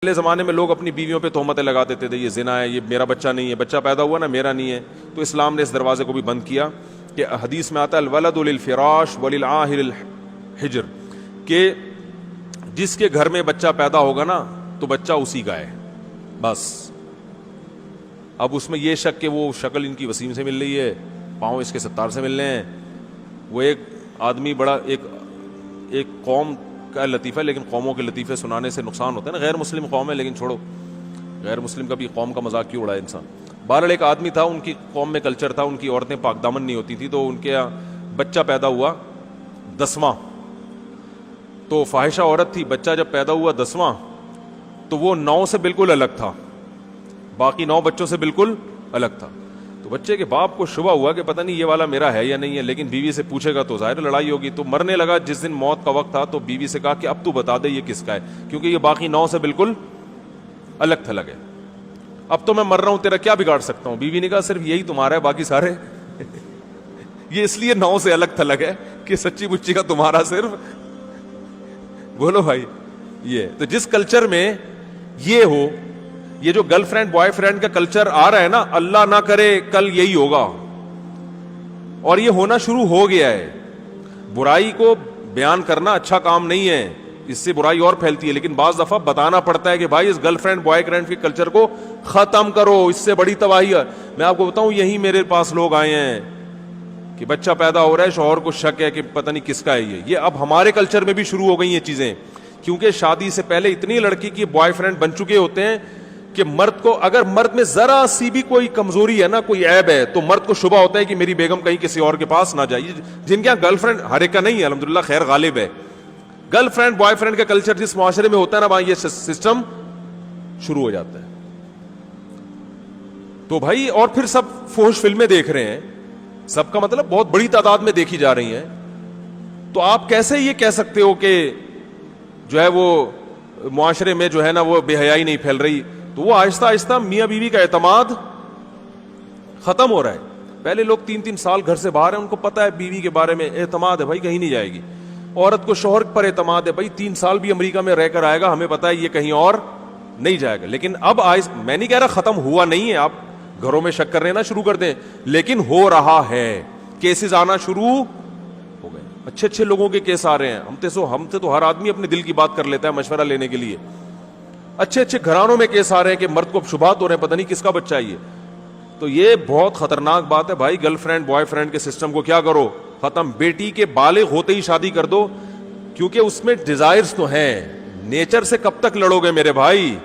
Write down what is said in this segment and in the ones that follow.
پہلے زمانے میں لوگ اپنی بیویوں پہ تہمتیں لگا دیتے تھے، یہ زنا ہے، یہ میرا بچہ نہیں ہے، بچہ پیدا ہوا نا میرا نہیں ہے. تو اسلام نے اس دروازے کو بھی بند کیا کہ حدیث میں آتا ہے الولد للفراش وللعاہر الحجر، کہ جس کے گھر میں بچہ پیدا ہوگا نا تو بچہ اسی کا ہے بس. اب اس میں یہ شک کہ وہ شکل ان کی وسیم سے مل رہی ہے، پاؤں اس کے ستار سے مل رہے ہیں. وہ ایک آدمی بڑا ایک قوم کا لطیفہ، لیکن قوموں کے لطیفے سنانے سے نقصان ہوتا ہے نا. غیر مسلم قوم ہے لیکن چھوڑو، غیر مسلم کا بھی قوم کا مذاق کیوں اڑائے انسان. بہرحال ایک آدمی تھا، ان کی قوم میں کلچر تھا، ان کی عورتیں پاک دامن نہیں ہوتی تھی، تو ان کے بچہ پیدا ہوا 10واں، تو فاحشہ عورت تھی. بچہ جب پیدا ہوا 10واں تو وہ 9 سے بالکل الگ تھا، باقی 9 بچوں سے بالکل الگ تھا. تو بچے کے باپ کو شبہ ہوا کہ پتہ نہیں یہ والا میرا ہے یا نہیں ہے، لیکن بیوی سے پوچھے گا تو ظاہر لڑائی ہوگی. تو مرنے لگا جس دن موت کا وقت تھا تو بیوی سے کہا کہ اب تو بتا دے یہ کس کا ہے، کیونکہ یہ باقی 9 سے بالکل الگ تھلگ ہے. اب تو میں مر رہا ہوں، تیرا کیا بگاڑ سکتا ہوں. بیوی نے کہا صرف یہی تمہارا ہے، باقی سارے یہ اس لیے 9 سے الگ تھلگ ہے کہ سچی بچی کا تمہارا صرف. بولو بھائی، یہ تو جس کلچر میں یہ ہو، یہ جو گرل فرینڈ بوائے فرینڈ کا کلچر آ رہا ہے نا، اللہ نہ کرے کل یہی ہوگا، اور یہ ہونا شروع ہو گیا ہے. برائی کو بیان کرنا اچھا کام نہیں ہے، اس سے برائی اور پھیلتی ہے، لیکن بعض دفعہ بتانا پڑتا ہے کہ بھائی اس گرل فرینڈ بوائے فرینڈ کے کلچر کو ختم کرو، اس سے بڑی تباہی ہے. میں آپ کو بتاؤں، یہی میرے پاس لوگ آئے ہیں کہ بچہ پیدا ہو رہا ہے، شوہر کو شک ہے کہ پتہ نہیں کس کا ہے یہ اب ہمارے کلچر میں بھی شروع ہو گئی یہ چیزیں، کیونکہ شادی سے پہلے اتنی لڑکی کی بوائے فرینڈ بن چکے ہوتے ہیں کہ مرد کو اگر مرد میں ذرا سی بھی کوئی کمزوری ہے نا، کوئی عیب ہے، تو مرد کو شبہ ہوتا ہے کہ میری بیگم کہیں کسی اور کے پاس نہ جائے. جن کے گرل فرینڈ، ہر ایک کا نہیں ہے الحمدللہ، خیر غالب ہے، گرل فرینڈ بوائے فرینڈ کا کلچر جس معاشرے میں ہوتا ہے نا، وہاں یہ سسٹم شروع ہو جاتا ہے. تو بھائی، اور پھر سب فحش فلمیں دیکھ رہے ہیں، سب کا مطلب بہت بڑی تعداد میں دیکھی جا رہی ہیں. تو آپ کیسے یہ کہہ سکتے ہو کہ جو ہے وہ معاشرے میں جو ہے نا وہ بے حیائی نہیں پھیل رہی؟ تو وہ آہستہ آہستہ میاں بیوی کا اعتماد ختم ہو رہا ہے. پہلے لوگ 3 سال گھر سے باہر ہیں، ان کو پتا ہے بیوی کے بارے میں اعتماد ہے، بھائی کہیں نہیں جائے گی. عورت کو شوہر پر اعتماد ہے، بھائی 3 سال بھی امریکہ میں رہ کر آئے گا، ہمیں پتا ہے یہ کہیں اور نہیں جائے گا. لیکن اب میں نہیں کہہ رہا ختم ہوا نہیں ہے، آپ گھروں میں شک کرنے نہ شروع کر دیں، لیکن ہو رہا ہے، کیسز آنا شروع ہو گئے. اچھے لوگوں کے کیس آ رہے ہیں. ہم سے تو ہر آدمی اپنے دل کی بات کر لیتا ہے مشورہ لینے کے لیے. اچھے گھرانوں میں کیس آ رہے ہیں کہ مرد کو شبہات ہو رہے ہیں، پتہ نہیں کس کا بچہ ہے یہ. تو یہ بہت خطرناک بات ہے بھائی. گرل فرینڈ بوائے فرینڈ کے سسٹم کو کیا کرو، ختم. بیٹی کے بالغ ہوتے ہی شادی کر دو، کیونکہ اس میں ڈیزائرز تو ہیں. نیچر سے کب تک لڑو گے میرے بھائی؟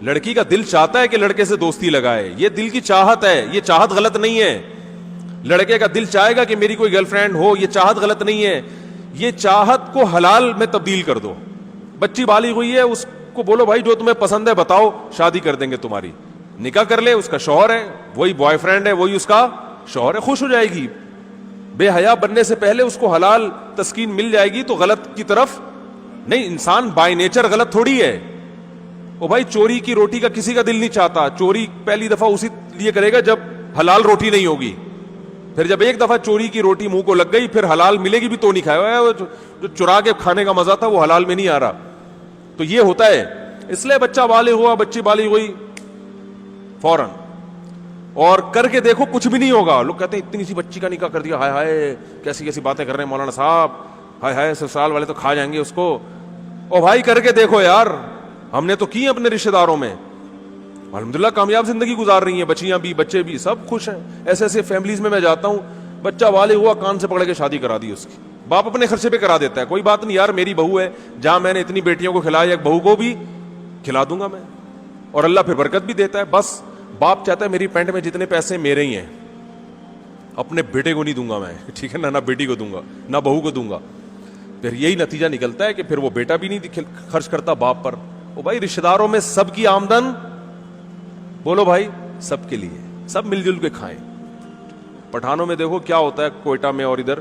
لڑکی کا دل چاہتا ہے کہ لڑکے سے دوستی لگائے، یہ دل کی چاہت ہے، یہ چاہت غلط نہیں ہے. لڑکے کا دل چاہے گا کہ میری کوئی گرل فرینڈ ہو، یہ چاہت غلط نہیں ہے. یہ چاہت کو حلال میں تبدیل کر دو. بچی بالغ ہوئی ہے، اس کو بولو بھائی جو تمہیں پسند ہے بتاؤ، شادی کر دیں گے تمہاری. نکاح کر لے، اس کا شوہر ہے، وہی بوائے فرینڈ ہے، وہی اس کا شوہر ہے، خوش ہو جائے گی. بے حیا بننے سے پہلے اس کو حلال تسکین مل جائے گی تو غلط کی طرف نہیں. انسان بائی نیچر غلط تھوڑی ہے. او بھائی، چوری کی روٹی کا کسی کا دل نہیں چاہتا. چوری پہلی دفعہ اسی لیے کرے گا جب حلال روٹی نہیں ہوگی. پھر جب ایک دفعہ چوری کی روٹی منہ کو لگ گئی، پھر حلال ملے گی بھی تو نہیں کھائے. جو چرا کے کھانے کا مزہ تھا وہ حلال میں نہیں آ رہا. تو یہ ہوتا ہے. اس لیے بچہ بالغ ہوا، بچی بالغ ہوئی، فوراً اور کر کے دیکھو کچھ بھی نہیں ہوگا. لوگ کہتے ہیں اتنی سی بچی کا نکاح کر دیا، ہائے ہائے کیسی کیسی باتیں کر رہے ہیں مولانا صاحب، ہائے ہائے سسرال والے تو کھا جائیں گے اس کو. او بھائی کر کے دیکھو یار، ہم نے تو کی اپنے رشتہ داروں میں، الحمدللہ کامیاب زندگی گزار رہی ہیں، بچیاں بھی بچے بھی سب خوش ہیں. ایسے فیملیز میں جاتا ہوں، بچہ بالغ ہوا، کان سے پکڑ کے شادی کرا دی اس کی. باپ اپنے خرچے پہ کرا دیتا ہے، کوئی بات نہیں یار میری بہو ہے، جہاں میں نے اتنی بیٹیوں کو کھلایا ایک بہو کو بھی کھلا دوں گا میں، اور اللہ پھر برکت بھی دیتا ہے. بس باپ چاہتا ہے میری پینٹ میں جتنے پیسے میرے ہی ہیں، اپنے بیٹے کو نہیں دوں گا میں، ٹھیک ہے نا، نہ بیٹی کو دوں گا نہ بہو کو دوں گا. پھر یہی نتیجہ نکلتا ہے کہ پھر وہ بیٹا بھی نہیں خرچ کرتا باپ پر. او بھائی، رشتہ داروں میں سب کی آمدن، بولو بھائی، سب کے لیے، سب مل جل کے کھائیں. پٹھانوں میں دیکھو کیا ہوتا ہے، کوئٹہ میں اور ادھر،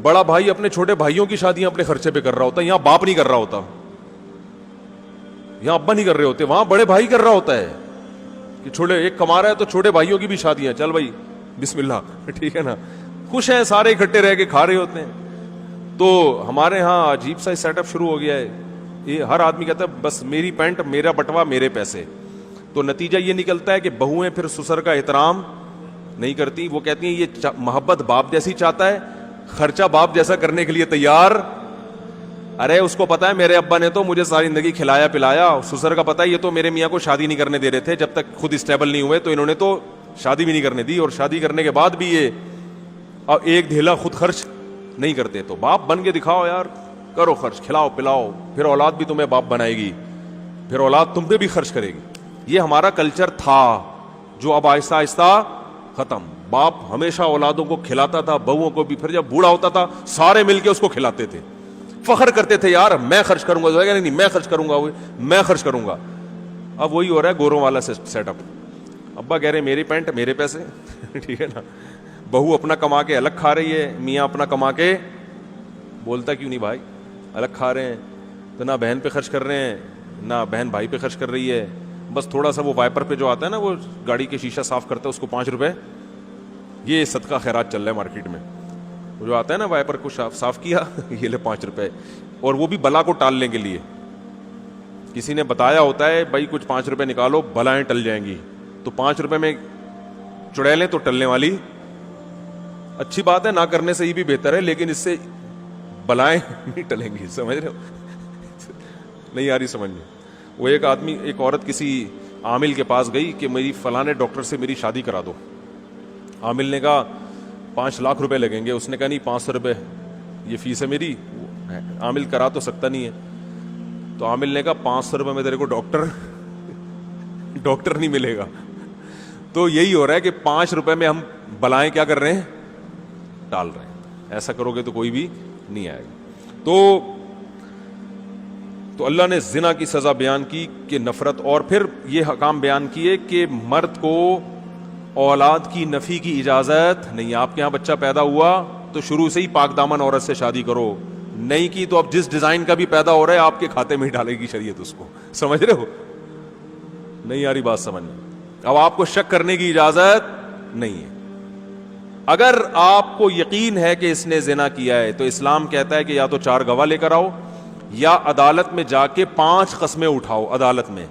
بڑا بھائی اپنے چھوٹے بھائیوں کی شادیاں اپنے خرچے پہ کر رہا ہوتا ہے. یہاں باپ نہیں کر رہا ہوتا، یہاں ابا نہیں کر رہے ہوتے، وہاں بڑے بھائی کر رہا ہوتا ہے کہ چھوٹے ایک کما رہا ہے تو چھوٹے بھائیوں کی بھی شادیاں، چل بھائی بسم اللہ، ٹھیک ہے نا، خوش ہیں سارے اکٹھے رہ کے کھا رہے ہوتے ہیں. تو ہمارے ہاں عجیب سا سیٹ اپ شروع ہو گیا ہے یہ ہر آدمی کہتا ہے بس میری پینٹ میرا بٹوا میرے پیسے. تو نتیجہ یہ نکلتا ہے کہ بہویں پھر سسر کا احترام نہیں کرتی. وہ کہتی ہیں یہ محبت باپ جیسی چاہتا ہے, خرچہ باپ جیسا کرنے کے لیے تیار. ارے اس کو پتا ہے میرے ابا نے تو مجھے ساری زندگی کھلایا پلایا. سسر کا پتا ہے یہ تو میرے میاں کو شادی نہیں کرنے دے رہے تھے جب تک خود اسٹیبل نہیں ہوئے, تو انہوں نے تو شادی بھی نہیں کرنے دی, اور شادی کرنے کے بعد بھی یہ اب ایک دھیلا خود خرچ نہیں کرتے. تو باپ بن کے دکھاؤ یار, کرو خرچ, کھلاؤ پلاؤ, پھر اولاد بھی تمہیں باپ بنائے گی, پھر اولاد تم پہ بھی خرچ کرے گی. یہ ہمارا کلچر تھا جو اب آہستہ آہستہ ختم. باپ ہمیشہ اولادوں کو کھلاتا تھا, بہوؤں کو بھی, پھر جب بوڑھا ہوتا تھا سارے مل کے اس کو کھلاتے تھے, فخر کرتے تھے یار میں خرچ کروں گا, نہیں میں خرچ کروں گا, میں خرچ کروں گا. اب وہی ہو رہا ہے گوروں والا سیٹ اپ. ابا کہہ رہے میری پینٹ میرے پیسے, ٹھیک ہے نا. بہو اپنا کما کے الگ کھا رہی ہے, میاں اپنا کما کے, بولتا کیوں نہیں بھائی, الگ کھا رہے ہیں تو نہ بہن پہ خرچ کر رہے ہیں نہ بہن بھائی پہ خرچ کر رہی ہے. بس تھوڑا سا وہ وائپر پہ جو آتا ہے نا, وہ گاڑی کے شیشہ صاف کرتا ہے, اس کو 5 روپے, یہ صدقہ خیرات چل رہا ہے مارکیٹ میں. وہ جو آتا ہے نا وائپر کو صاف کیا, یہ لے 5 روپے, اور وہ بھی بلا کو ٹالنے کے لیے. کسی نے بتایا ہوتا ہے بھائی کچھ 5 روپے نکالو بلائیں ٹل جائیں گی, تو 5 روپے میں چڑیلیں تو ٹلنے والی. اچھی بات ہے, نہ کرنے سے یہ بھی بہتر ہے, لیکن اس سے بلائیں نہیں ٹلیں گی. سمجھ رہے ہو, نہیں آ رہی سمجھ میں. وہ ایک عورت کسی عامل کے پاس گئی کہ میری فلاں ڈاکٹر سے میری شادی کرا دو. عامل نے کہا 5 لاکھ روپے لگیں گے. اس نے کہا نہیں 500 روپے یہ فیس ہے میری. عامل کرا تو سکتا نہیں ہے, تو عامل نے کہا 500 روپے میں تیرے کو ڈاکٹر نہیں ملے گا. تو یہی ہو رہا ہے کہ 5 روپے میں ہم بلائیں کیا کر رہے ہیں, ٹال رہے ہیں. ایسا کرو گے تو کوئی بھی نہیں آئے گا. تو اللہ نے زنا کی سزا بیان کی کہ نفرت, اور پھر یہ حکام بیان کیے کہ مرد کو اولاد کی نفی کی اجازت نہیں. آپ کے یہاں بچہ پیدا ہوا تو شروع سے ہی پاک دامن عورت سے شادی کرو, نہیں کی تو اب جس ڈیزائن کا بھی پیدا ہو رہا ہے آپ کے کھاتے میں ہی ڈالے گی شریعت اس کو. سمجھ رہے ہو, نہیں آ رہی بات سمجھ میں. اب آپ کو شک کرنے کی اجازت نہیں ہے. اگر آپ کو یقین ہے کہ اس نے زنا کیا ہے تو اسلام کہتا ہے کہ یا تو 4 گواہ لے کر آؤ, یا عدالت میں جا کے 5 قسمیں اٹھاؤ عدالت میں,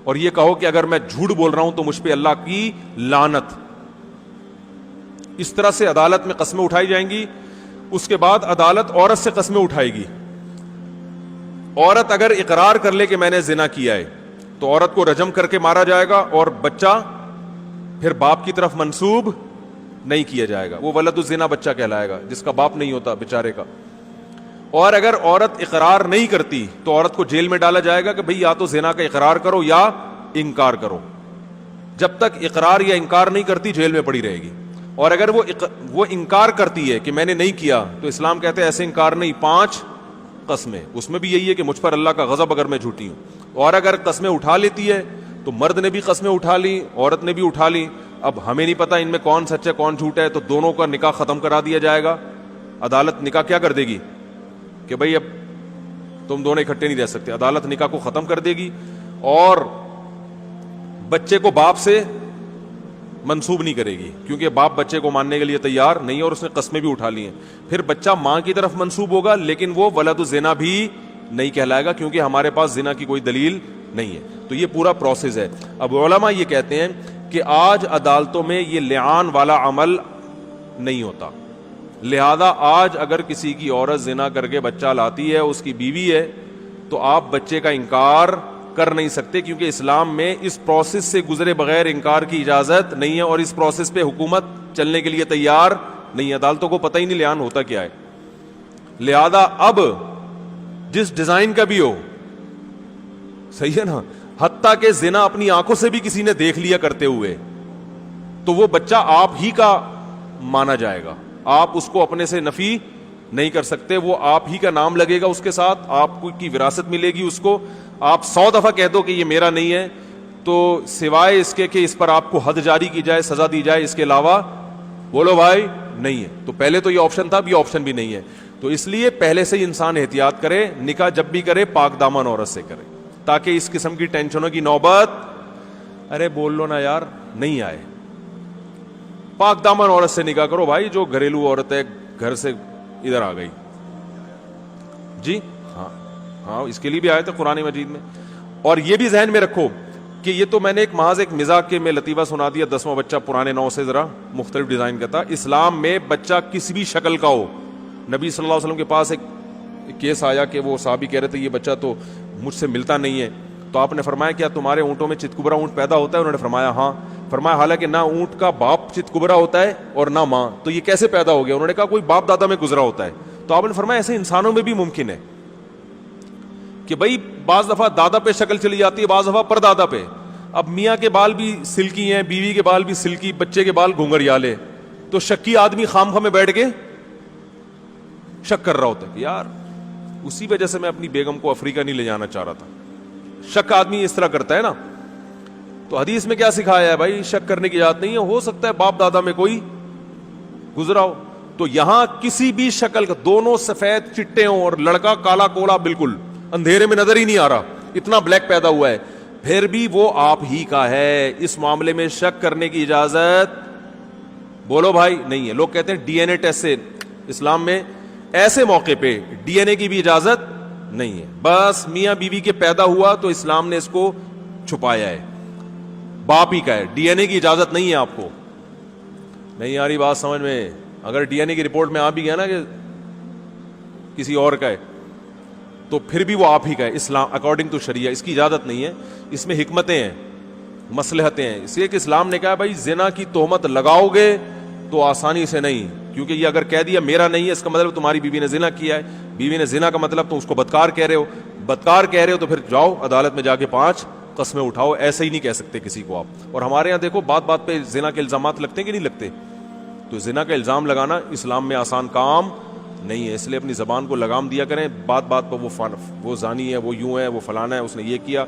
اور یہ کہو کہ اگر میں جھوٹ بول رہا ہوں تو مجھ پہ اللہ کی لعنت. اس طرح سے عدالت میں قسمیں اٹھائی جائیں گی. اس کے بعد عدالت عورت سے قسمیں اٹھائے گی. عورت اگر اقرار کر لے کہ میں نے زنا کیا ہے تو عورت کو رجم کر کے مارا جائے گا, اور بچہ پھر باپ کی طرف منسوب نہیں کیا جائے گا. وہ ولد الزنا بچہ کہلائے گا جس کا باپ نہیں ہوتا بیچارے کا. اور اگر عورت اقرار نہیں کرتی تو عورت کو جیل میں ڈالا جائے گا کہ بھئی یا تو زنا کا اقرار کرو یا انکار کرو. جب تک اقرار یا انکار نہیں کرتی جیل میں پڑی رہے گی. اور اگر وہ انکار کرتی ہے کہ میں نے نہیں کیا, تو اسلام کہتے ہیں ایسے انکار نہیں, 5 قسمیں. اس میں بھی یہی ہے کہ مجھ پر اللہ کا غضب اگر میں جھوٹی ہوں. اور اگر قسمیں اٹھا لیتی ہے تو مرد نے بھی قسمیں اٹھا لی, عورت نے بھی اٹھا لی. اب ہمیں نہیں پتا ان میں کون سچ ہے کون جھوٹ ہے, تو دونوں کا نکاح ختم کرا دیا جائے گا. عدالت نکاح کیا کر دے گی کہ بھئی اب تم دونوں اکٹھے نہیں رہ سکتے. عدالت نکاح کو ختم کر دے گی, اور بچے کو باپ سے منسوب نہیں کرے گی, کیونکہ باپ بچے کو ماننے کے لیے تیار نہیں ہے اور اس نے قسمیں بھی اٹھا لی ہیں. پھر بچہ ماں کی طرف منسوب ہوگا, لیکن وہ ولد الزنا بھی نہیں کہلائے گا, کیونکہ ہمارے پاس زنا کی کوئی دلیل نہیں ہے. تو یہ پورا پروسیس ہے. اب علماء یہ کہتے ہیں کہ آج عدالتوں میں یہ لعان والا عمل نہیں ہوتا, لہذا آج اگر کسی کی عورت زنا کر کے بچہ لاتی ہے, اس کی بیوی ہے, تو آپ بچے کا انکار کر نہیں سکتے, کیونکہ اسلام میں اس پروسیس سے گزرے بغیر انکار کی اجازت نہیں ہے, اور اس پروسیس پہ حکومت چلنے کے لیے تیار نہیں ہے. عدالتوں کو پتہ ہی نہیں لعان ہوتا کیا ہے. لہذا اب جس ڈیزائن کا بھی ہو, صحیح ہے نا, حتیٰ کہ زنا اپنی آنکھوں سے بھی کسی نے دیکھ لیا کرتے ہوئے, تو وہ بچہ آپ ہی کا مانا جائے گا. آپ اس کو اپنے سے نفی نہیں کر سکتے, وہ آپ ہی کا نام لگے گا اس کے ساتھ, آپ کی وراثت ملے گی اس کو. آپ 100 دفعہ کہہ دو کہ یہ میرا نہیں ہے, تو سوائے اس کے کہ اس پر آپ کو حد جاری کی جائے, سزا دی جائے, اس کے علاوہ بولو بھائی نہیں ہے. تو پہلے تو یہ آپشن تھا, اب یہ آپشن بھی نہیں ہے. تو اس لیے پہلے سے ہی انسان احتیاط کرے, نکاح جب بھی کرے پاک دامن عورت سے کرے, تاکہ اس قسم کی ٹینشنوں کی نوبت, ارے بول لو نا یار, نہیں آئے. پاک دامن عورت سے نکاح کرو بھائی, جو گھریلو عورت ہے گھر سے ادھر آ گئی, جی ہاں ہاں اس کے لیے بھی آئے تھے قرآن مجید میں. اور یہ بھی ذہن میں رکھو کہ یہ تو میں نے ایک محض ایک مزاق کے میں لطیفہ سنا دیا, 10واں بچہ پرانے نو سے ذرا مختلف ڈیزائن کا تھا. اسلام میں بچہ کسی بھی شکل کا ہو, نبی صلی اللہ علیہ وسلم کے پاس ایک کیس آیا کہ وہ صحابی کہہ رہے تھے یہ بچہ تو مجھ سے ملتا نہیں ہے, تو آپ نے فرمایا کیا تمہارے اونٹوں میں چتکبرا اونٹ پیدا ہوتا ہے؟ انہوں نے فرمایا ہاں. فرمایا حالانکہ نہ اونٹ کا باپ چتکبرا ہوتا ہے اور نہ ماں, تو یہ کیسے پیدا ہو گیا؟ انہوں نے کہا کوئی باپ دادا میں گزرا ہوتا ہے. تو آپ نے فرمایا ایسے انسانوں میں بھی ممکن ہے کہ بھائی بعض دفعہ دادا پہ شکل چلی جاتی ہے, بعض دفعہ پر دادا پہ. اب میاں کے بال بھی سلکی ہیں, بیوی کے بال بھی سلکی, بچے کے بال گھنگریالے, تو شکی آدمی خام خواہ میں بیٹھ کے شک کر رہا ہوتا ہے کہ یار اسی وجہ سے میں اپنی بیگم کو افریقہ نہیں لے جانا چاہ رہا تھا. شک آدمی اس طرح کرتا ہے نا. تو حدیث میں کیا سکھایا ہے بھائی؟ شک کرنے کی اجازت نہیں ہے, ہو سکتا ہے باپ دادا میں کوئی گزرا ہو. تو یہاں کسی بھی شکل کا, دونوں سفید چٹے ہوں اور لڑکا کالا کوڑا بالکل اندھیرے میں نظر ہی نہیں آ رہا, اتنا بلیک پیدا ہوا ہے, پھر بھی وہ آپ ہی کا ہے. اس معاملے میں شک کرنے کی اجازت بولو بھائی نہیں ہے. لوگ کہتے ہیں ڈی این اے ٹیسٹ سے, اسلام میں ایسے موقع پہ ڈی این اے کی بھی اجازت نہیں ہے. بس میاں بیوی کے پیدا ہوا تو اسلام نے اس کو چھپایا ہے, باپ ہی کا ہے, ڈی این اے کی اجازت نہیں ہے. آپ کو نہیں آ رہی بات سمجھ میں؟ اگر ڈی این اے کی رپورٹ میں آ بھی گیا نا کہ کسی اور کا ہے تو پھر بھی وہ آپ ہی کا ہے. اسلام اکارڈنگ ٹو شریعہ اس کی اجازت نہیں ہے. اس میں حکمتیں ہیں, مصلحتیں ہیں. اس لیے کہ اسلام نے کہا بھائی زنا کی تہمت لگاؤ گے تو آسانی سے نہیں, کیونکہ یہ اگر کہہ دیا میرا نہیں ہے اس کا مطلب تمہاری بیوی نے زنا کیا ہے. بیوی نے زنا کا مطلب تو اس کو بدکار کہہ رہے ہو, بدکار کہہ رہے ہو تو پھر جاؤ عدالت میں جا کے 5 قسمیں اٹھاؤ. ایسے ہی نہیں کہہ سکتے کسی کو آپ. اور ہمارے یہاں دیکھو بات بات پہ زنا کے الزامات لگتے ہیں کہ نہیں لگتے؟ تو زنا کا الزام لگانا اسلام میں آسان کام نہیں ہے. اس لیے اپنی زبان کو لگام دیا کریں. بات بات پر وہ زانی ہے, وہ یوں ہے, وہ فلانا ہے, اس نے یہ کیا,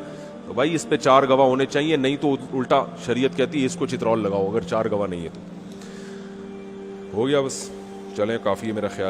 تو بھائی اس پہ 4 گواہ ہونے چاہیے, نہیں تو الٹا شریعت کہتی ہے اس کو چترول لگاؤ اگر 4 گواہ نہیں ہے تو. ہو گیا بس, چلیں کافی ہے میرا خیال.